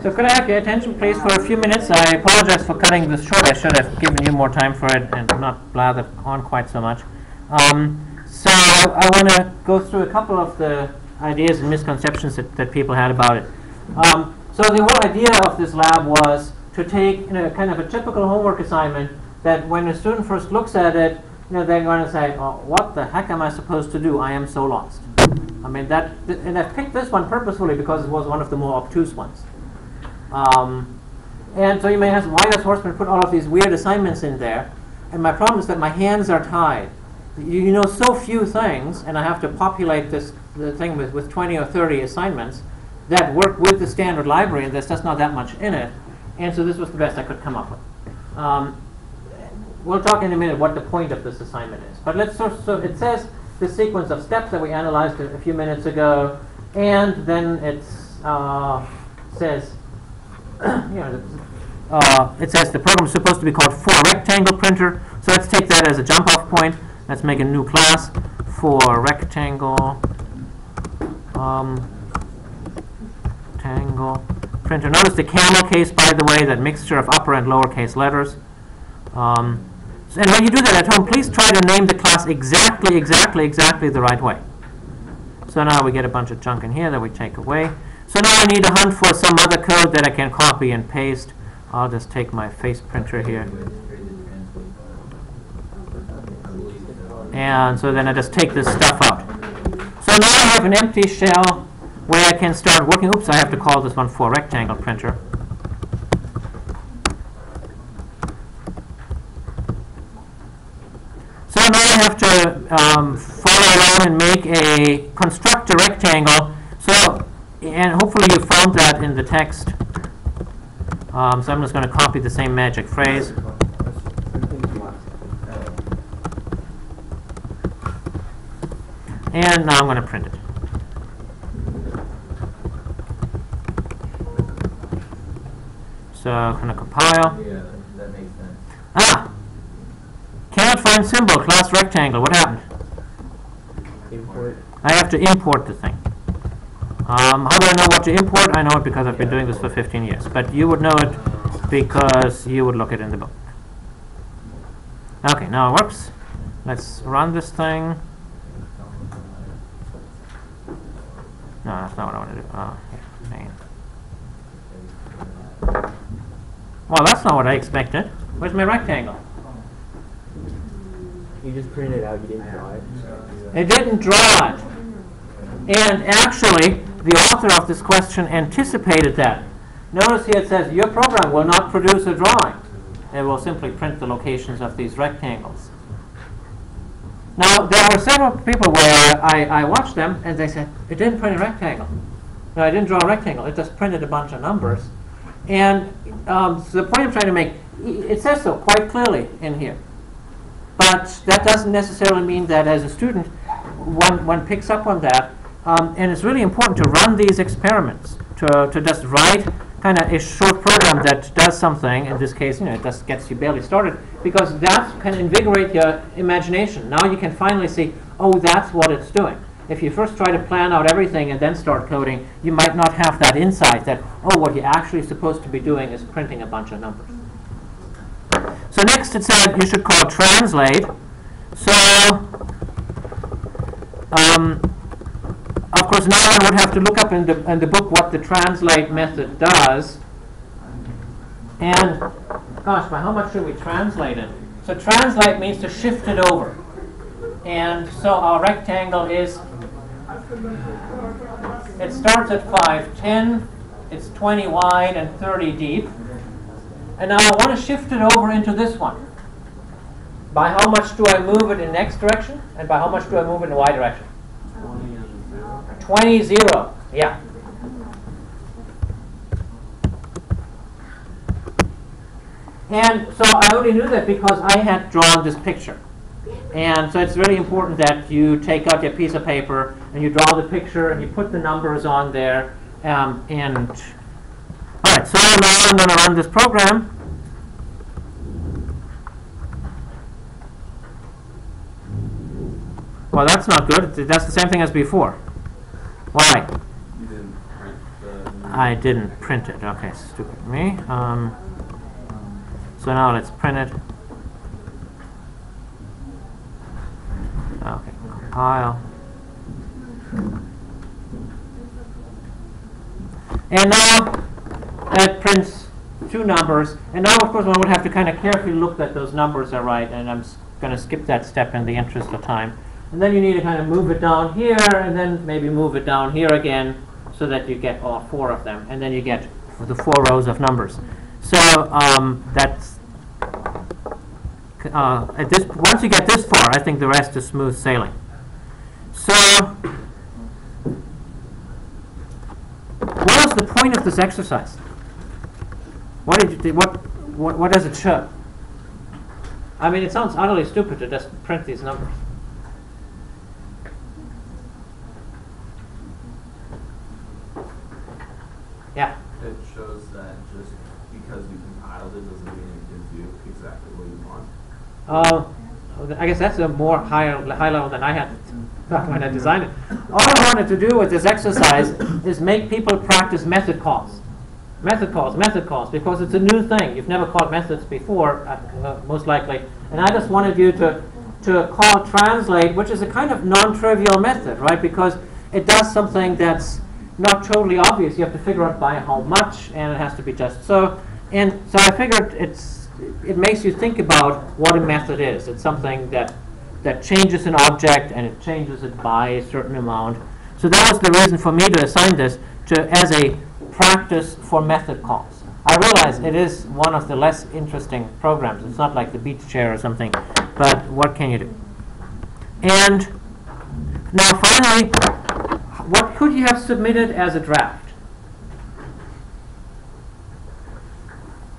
So could I have your attention, please, for a few minutes? I apologize for cutting this short. I should have given you more time for it and not blathered on quite so much. So I want to go through a couple of the ideas and misconceptions that people had about it. So the whole idea of this lab was to take kind of a typical homework assignment that when a student first looks at it, they're going to say, oh, what the heck am I supposed to do? I am so lost. I mean, and I picked this one purposefully because it was one of the more obtuse ones. And so you may ask, why does Horstman put all of these weird assignments in there? And my problem is that my hands are tied. You know so few things, and I have to populate the thing with 20 or 30 assignments that work with the standard library, and there's just not that much in it. And so this was the best I could come up with. We'll talk in a minute what the point of this assignment is. But let's so it says the sequence of steps that we analyzed a few minutes ago, and then it says it says the program is supposed to be called for rectangle printer. So let's take that as a jump-off point. Let's make a new class for rectangle rectangle printer. Notice the camel case, by the way, that mixture of upper and lowercase letters. And when you do that at home, please try to name the class exactly the right way. So now we get a bunch of junk in here that we take away. So now I need to hunt for some other code that I can copy and paste. I'll just take my face printer here. And so then I just take this stuff out. So now I have an empty shell where I can start working. Oops, I have to call this one for rectangle printer. So now I have to follow along and make a construct a rectangle. So, and hopefully you found that in the text. So I'm just going to copy the same magic phrase. And now I'm going to print it. So I'm going to compile. Yeah, that makes sense. Cannot find symbol, class rectangle. What happened? Import. I have to import the thing. How do I know what to import? I know it because I've been doing this for 15 years. But you would know it because you would look it in the book. Okay, now it works. Let's run this thing. No, that's not what I want to do. Oh, yeah, main. Well, that's not what I expected. Where's my rectangle? You just printed it out, you didn't draw it. It didn't draw it. And actually, the author of this question anticipated that. Notice here it says, your program will not produce a drawing. It will simply print the locations of these rectangles. Now, there were several people where I watched them, and they said, it didn't print a rectangle. No, I didn't draw a rectangle. It just printed a bunch of numbers. And so the point I'm trying to make, it says so quite clearly in here. But that doesn't necessarily mean that as a student, one picks up on that. And it's really important to run these experiments, to just write kind of a short program that does something. In this case, it just gets you barely started, because that can invigorate your imagination. Now you can finally see, oh, that's what it's doing. If you first try to plan out everything and then start coding, you might not have that insight that, oh, what you're actually supposed to be doing is printing a bunch of numbers. So next it said you should call translate. So, of course, now I would have to look up in the book what the translate method does. And, gosh, by how much should we translate it? So translate means to shift it over. And so our rectangle is, it starts at 5'10", it's 20 wide and 30 deep. And now I want to shift it over into this one. By how much do I move it in the X direction? And by how much do I move it in the Y direction? 20, 0. Yeah. And so I only knew that because I had drawn this picture. And so it's really important that you take out your piece of paper and you draw the picture and you put the numbers on there. All right, so now I'm going to run this program. Well, that's not good. That's the same thing as before. Why? You didn't print the new. I didn't print it. Okay, stupid me. So now let's print it. Okay, compile. And now it prints two numbers. And now, of course, one would have to kind of carefully look that those numbers are right. And I'm going to skip that step in the interest of time. And then you need to kind of move it down here, and then maybe move it down here again, so that you get all four of them. And then you get the 4 rows of numbers. So that's once you get this far, I think the rest is smooth sailing. So what was the point of this exercise? What did you do? What does it show? I mean, it sounds utterly stupid to just print these numbers. Yeah. It shows that just because you compiled it doesn't mean it gives you exactly what you want. I guess that's a more high level than I had back when I designed it. All I wanted to do with this exercise is make people practice method calls. Method calls, because it's a new thing. You've never called methods before, most likely. And I just wanted you to call translate, which is a kind of non-trivial method, right? Because it does something that's not totally obvious. You have to figure out by how much, and it has to be just so. And so I figured it makes you think about what a method is. It's something that changes an object, and it changes it by a certain amount. So that was the reason for me to assign this as a practice for method calls. I realize it is one of the less interesting programs. It's not like the beach chair or something, but what can you do? And now finally, what could you have submitted as a draft?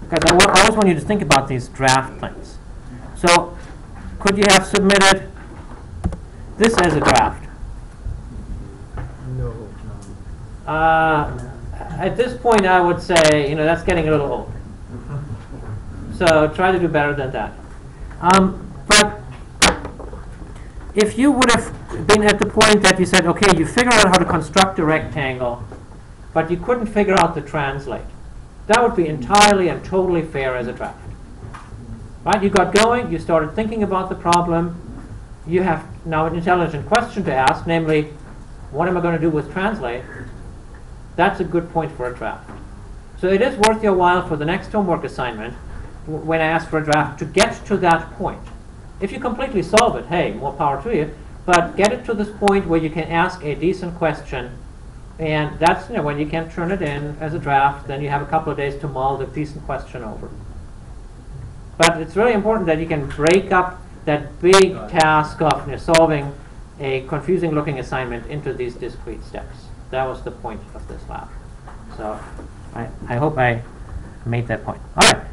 Because I always want you to think about these draft things. So could you have submitted this as a draft? No. At this point, I would say, that's getting a little old. So try to do better than that. But if you would have been at the point that you said, okay, you figured out how to construct a rectangle, but you couldn't figure out the translate, that would be entirely and totally fair as a draft. Right? You got going, you started thinking about the problem, you have now an intelligent question to ask, namely, what am I going to do with translate? That's a good point for a draft. So it is worth your while for the next homework assignment, when I ask for a draft, to get to that point. If you completely solve it, hey, more power to you, but get it to this point where you can ask a decent question, and that's when you can turn it in as a draft, then you have a couple of days to mull the decent question over. But it's really important that you can break up that big task of solving a confusing looking assignment into these discrete steps. That was the point of this lab. So I hope I made that point. All right.